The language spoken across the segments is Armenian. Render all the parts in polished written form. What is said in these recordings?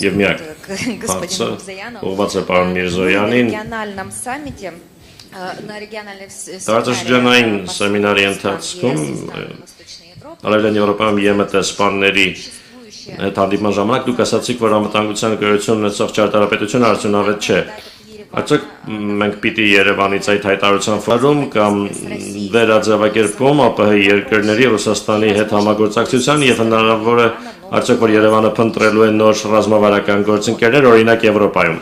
Եվ միակ հարցը ուղղված է պարոն Միրզոյանին տարածաշրջանային սեմինարի ընթացքում Արևելյան Եվրոպայում ԵՄՏ սպաների հետ հանդիպման ժամանակ դուք ասացիք, որ անվտանգության գոյություն ունեցող ճարտարապետությունը արդյունավետ չէ։ Արդյոք մենք պիտի Երևանից այդ հայտարարության ֆորում կամ վերաձևակերպում ԱՊՀ երկրների Ռուսաստանի հետ համագործակցության եւ հնարավոր է արդյոք որ Երևանը փնտրելու է նոր ռազմավարական գործընկերներ, օրինակ Եվրոպայում։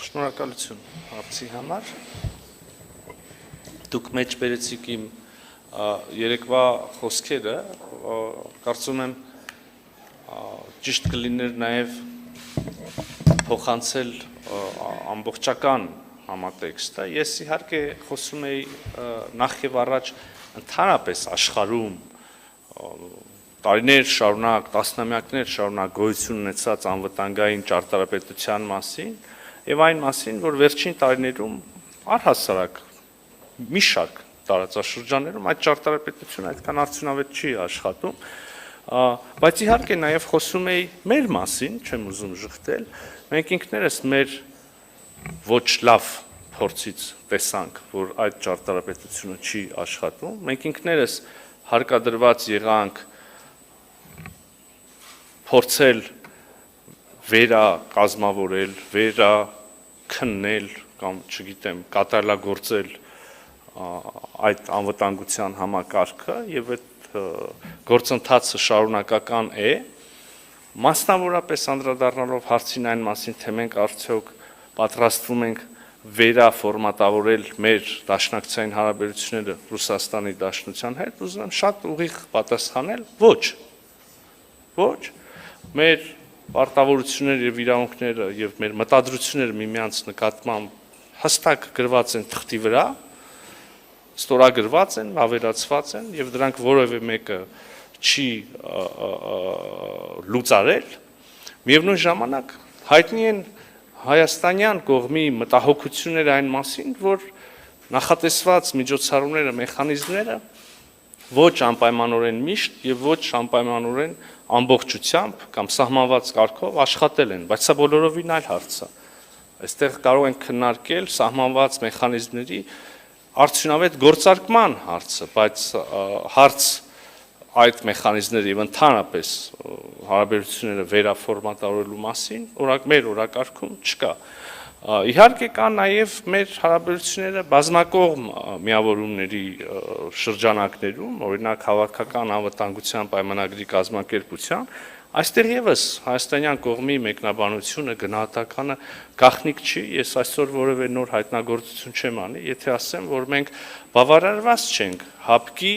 Շնորհակալություն հարցի համար։ Դուք մեջ բերեցիք իմ երեկվա խոսքերը, կարծում եմ ճիշտ կլիներ նաև փոխանցել ամբողջական համատեքստը։ Ես իհարկե խոսում էի նախ եւ առաջ ընդհանրապես աշխարհում տարիներ շարունակ, տասնամյակներ շարունակ գոյություն ունեցած անվտանգային ճարտարապետության մասին եւ այն մասին, որ վերջին տարիներում առհասարակ մի շարք տարածաշրջաններում այդ ճարտարապետությունը այդքան արդյունավետ չի աշխատում, բայց իհարկե նաև խոսում էի մեր մասին, չեմ ուզում ժխտել, մենք ինքներս մեր ոչ լավ փորձից տեսանք, որ այդ ճարտարապետությունը չի աշխատում, մենք ինքներս հարկադրված եղանք փորձել վերակազմավորել, վերաքննել կամ չգիտեմ, կատարելագործել այդ անվտանգության համակարգը եւ այդ գործընթացը շարունակական է, մասնավորապես անդրադառնալով հարցին այն մասին, թե մենք արդյոք պատրաստվում ենք վերաֆորմատավորել մեր դաշնակցային հարաբերությունները Ռուսաստանի Դաշնության հետ, ուզում եմ շատ ուղիղ պատասխանել, ոչ, մեր պարտավորությունները եւ իրավունքները եւ մեր մտադրությունները միմյանց նկատմամբ հստակ գրված են թղթի վրա, ստորագրված են, ավելացված են եւ դրանք որևէ մեկը չի լուծարել, միևնույն ժամանակ հայտնի են հայաստանյան կողմի մտահոգությունները այն մասին, որ նախատեսված միջոցառումները, մեխանիզմները ոչ անպայմանորեն միշտ եւ ոչ անպայմանորեն ամբողջությամբ կամ սահմանված կարգով աշխատել են, բայց սա բոլորովին այլ հարց է։ Այստեղ կարող ենք քննարկել սահմանված մեխանիզմների արդյունավետ գործարկման հարցը, բայց հարց այդ մեխանիզմների եւ ընդհանրապես հարաբերությունները վերաֆորմատավորելու մասին մեր օրակարգում չկա։ Իհարկե կա նաև մեր հարաբերությունները բազմակողմ միավորումների շրջանակներում, օրինակ հավաքական անվտանգության պայմանագրի կազմակերպության, այստեղ եւս հայաստանյան կողմի մեկնաբանությունը գնահատականը գաղտնիք չի, ես այսօր որևէ նոր հայտնագործություն չեմ անի, եթե ասեմ, որ մենք բավարարված չենք ՀԱՊԿ-ի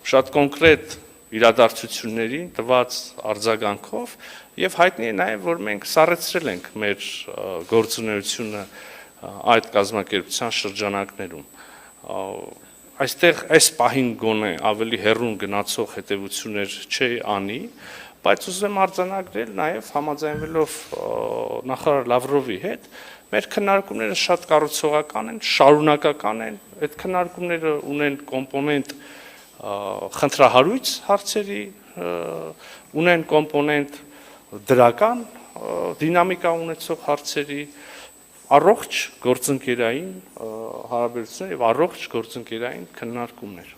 շատ կոնկրետ իրադարձություններին տված արձագանքով եւ հայտնի է նաեւ, որ մենք սառեցրել ենք մեր գործունեությունը այդ կազմակերպության շրջանակներում։ Այստեղ այս պահին գոնե ավելի հեռուն գնացող հետևություններ չի անի, բայց ուզում եմ արձանագրել նաեւ համաձայնվելով նախարար Լավրովի հետ, մեր քննարկումները շատ կառուցողական են, շարունակական են, այդ քննարկումները ունեն կոմպոնենտ խնդրահարույց հարցերի, ունեն կոմպոնենտ դրական դինամիկա ունեցող հարցերի, առողջ գործընկերային հարաբերություններ եւ առողջ գործընկերային քննարկումներ։